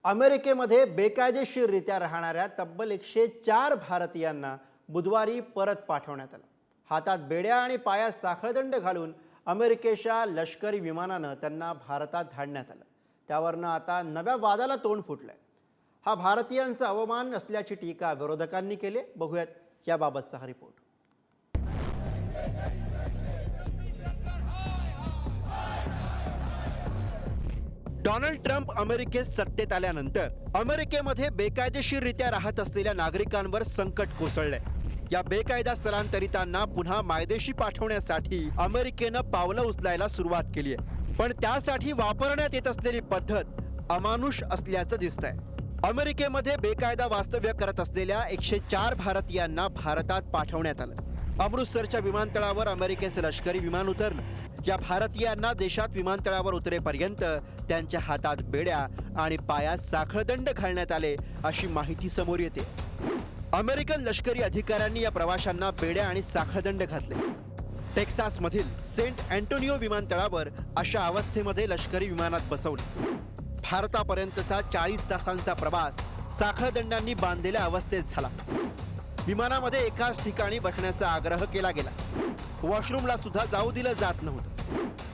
अमेरिकेमध्ये बेकायदेशीररित्या राहणाऱ्या तब्बल 104 भारतीयांना बुधवारी परत पाठवण्यात आलं। हातात बेड्या आणि पायात साखळदंड घालून अमेरिकेच्या लष्करी विमानानं त्यांना भारतात धाडण्यात आलं। त्यावरनं आता नव्या वादाला तोंड फुटलंय। हा भारतीयांचा अवमान असल्याची टीका विरोधकांनी केली। बघूयात याबाबतचा हा रिपोर्ट। डोनाल्ड ट्रम्प अमेरिकेत सत्तेत आल्यानंतर अमेरिकेमध्ये बेकायदेशीररित्या राहत असलेल्या नागरिकांवर संकट कोसळलंय। या बेकायदा स्थलांतरितांना पुन्हा मायदेशी पाठवण्यासाठी अमेरिकेनं पावलं उचलायला सुरुवात केली आहे, पण त्यासाठी वापरण्यात येत असलेली पद्धत अमानुष असल्याचं दिसतंय। अमेरिकेमध्ये बेकायदा वास्तव्य करत असलेल्या 104 भारतीयांना भारतात पाठवण्यात आलं। अमृतसरच्या विमानतळावर अमेरिकेचं लष्करी विमान उतरलं। या भारतीयांना देशात विमानतळावर उतरेपर्यंत त्यांच्या हातात बेड्या आणि पायात साखळदंड घालण्यात आले अशी माहिती समोर येते। अमेरिकन लष्करी अधिकाऱ्यांनी या प्रवाशांना बेड्या आणि साखळदंड घातले। टेक्सासमधील सेंट अँटोनियो विमानतळावर अशा अवस्थेमध्ये लष्करी विमानात बसवलं। भारतापर्यंतचा 40 तासांचा प्रवास साखळदंडांनी बांधलेल्या अवस्थेत झाला। विमानामध्ये एकाच ठिकाणी बसण्याचा आग्रह केला गेला। वॉशरूमला सुद्धा जाऊ दिलं जात नव्हतं।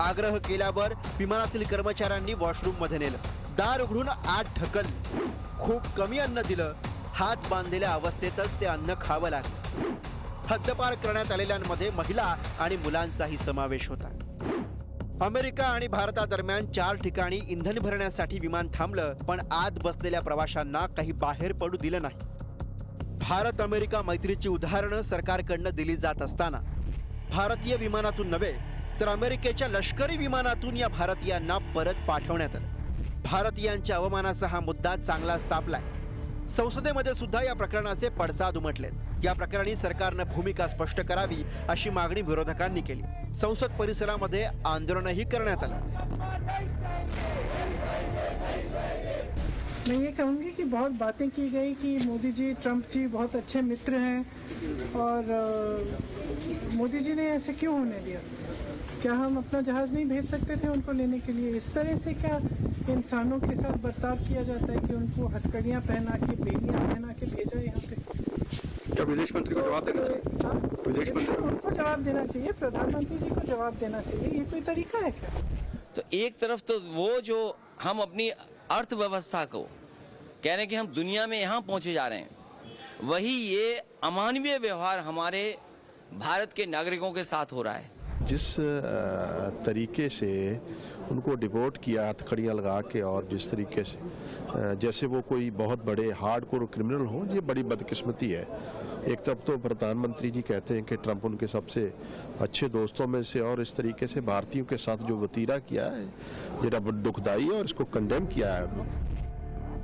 आग्रह केल्यावर विमानातील कर्मचाऱ्यांनी वॉशरूम मध्ये नेलं, दार उघडून आत ढकललं, खूप कमी अन्न दिलं, हात बांधलेल्या अवस्थेतच ते अन्न खावं लागलं। हद्दपार करण्यात आलेल्यांमध्ये महिला आणि मुलांचाही समावेश होता। अमेरिका आणि भारतादरम्यान 4 ठिकाणी इंधन भरण्यासाठी विमान थांबलं, पण आत बसलेल्या प्रवाशांना काही बाहेर पडू दिलं नाही। भारत अमेरिका मैत्रीची उदाहरणं सरकारकडनं दिली जात असताना भारतीय विमानातून नव्हे तर अमेरिकेच्या लष्करी विमानातून या भारतीयांना परत पाठवण्यात आलं। भारतीयांच्या अवमानाचा हा मुद्दा चांगलाच तापलाय। संसदेमध्ये सुद्धा या प्रकरणाचे पडसाद उमटलेत। या प्रकरणी सरकारनं भूमिका स्पष्ट करावी अशी मागणी विरोधकांनी केली। संसद परिसरामध्ये आंदोलनही करण्यात आलं। मैं ये कहूँगी कि बहुत बातें की गई कि मोदी जी ट्रंप जी बहुत अच्छे मित्र हैं और मोदी जी ने ऐसे क्यों होने दिया। क्या हम अपना जहाज़ नहीं भेज सकते थे उनको लेने के लिए। इस तरह से क्या इंसानों के साथ बर्ताव किया जाता है कि उनको हथकड़ियाँ पहना के बेड़ियाँ पहना के भेजा यहाँ पे। क्या विदेश मंत्री को जवाब देना चाहिए। विदेश मंत्री उनको जवाब देना चाहिए, प्रधानमंत्री जी को जवाब देना चाहिए। ये कोई तरीका है क्या। तो एक तरफ तो वो जो हम अपनी अर्थव्यवस्था को कह रहे हैं कि हम दुनिया में यहाँ पहुँचे जा रहे हैं, वही ये अमानवीय व्यवहार हमारे भारत के नागरिकों के साथ हो रहा है। जिस तरीके से उनको डिपोर्ट किया हथकड़ियाँ लगा के, और जिस तरीके से जैसे वो कोई बहुत बड़े हार्डकोर क्रिमिनल हो, ये बड़ी बदकिस्मती है। एक तरफ तो प्रधानमंत्री जी कहते हैं कि ट्रंप उनके सबसे अच्छे दोस्तों में से, और इस तरीके से भारतीयों के साथ जो वतीरा किया है ये दुखदाई है और इसको कंडेम किया है।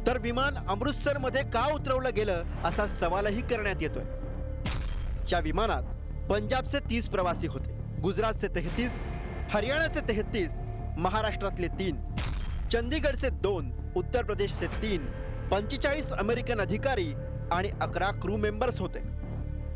तर विमान अमृतसरमध्ये का उतरवलं गेलं असा सवालही करण्यात येतोय। या विमानात पंजाबचे 30 प्रवासी होते, गुजरातचे 33, हरियाणाचे 33, महाराष्ट्रातले 3, चंदीगडचे 2, उत्तर प्रदेशचे 3, 45 अमेरिकन अधिकारी आणि 11 क्रू मेंबर्स होते।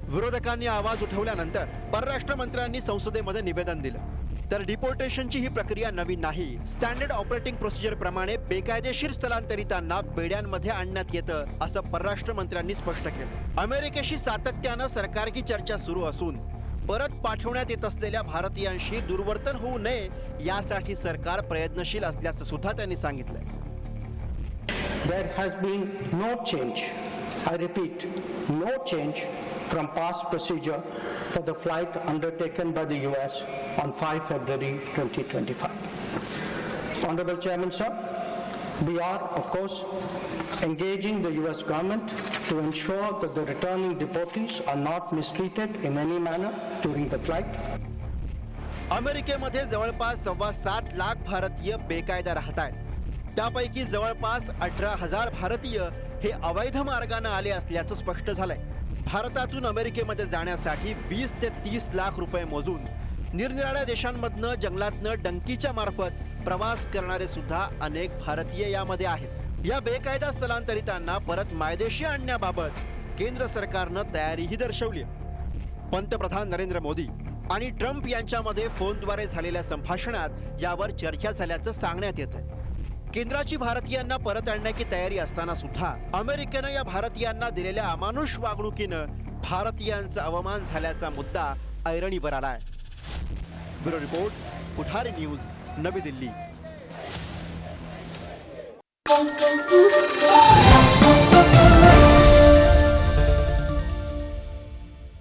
विरोधकांनी आवाज उठवल्यानंतर परराष्ट्र मंत्र्यांनी संसदेमध्ये निवेदन दिलं। तर डिपोर्टेशनची ही प्रक्रिया नवीन नाही। स्टँडर्ड ऑपरेटिंग प्रोसिजर प्रमाणे बेकायदेशीर स्थलांतरितांना बेड्यांमध्ये आणण्यात येतं असं परराष्ट्र मंत्र्यांनी स्पष्ट केलं। अमेरिकेशी सातत्यानं सरकारची चर्चा सुरू असून परत पाठवण्यात येत असलेल्या भारतीयांशी दुर्वर्तन होऊ नये यासाठी सरकार प्रयत्नशील असल्याचं सुद्धा त्यांनी सांगितलं। There has been no change, I repeat, no change from past procedure for the flight undertaken by the US on 5 February 2025. Honorable Chairman, sir, we are, of course, engaging the US government to ensure that the returning deportees are not mistreated in any manner during the flight. अमेरिकेमध्ये जवळपास 7.25 लाख भारतीय बेकायदा राहत आहेत। त्यापैकी जवळपास 18,000 भारतीय हे अवैध मार्गाने आले असल्याचं स्पष्ट झालंय। भारतातून अमेरिकेमध्ये जाण्यासाठी 20 ते 30 लाख रुपये मोजून निरनिराळ्या देशांमधनं जंगलातनं डंकीच्या मार्फत प्रवास करणारे सुद्धा अनेक भारतीय यामध्ये आहेत। या बेकायदा स्थलांतरितांना परत मायदेशी आणण्याबाबत केंद्र सरकारनं तयारीही दर्शवली। पंतप्रधान नरेंद्र मोदी आणि ट्रम्प यांच्यामध्ये फोनद्वारे झालेल्या संभाषणात यावर चर्चा झाल्याचं सांगण्यात येतंय। केंद्राची भारतीयांना परत आणण्याची तयारी असताना सुद्धा अमेरिकेनं या भारतीयांना दिलेल्या अमानुष वागणुकीनं भारतीयांचा अवमान झाल्याचा मुद्दा ऐरणीवर आलाय. ब्युरो रिपोर्ट, पुढारी न्यूज, नवी दिल्ली.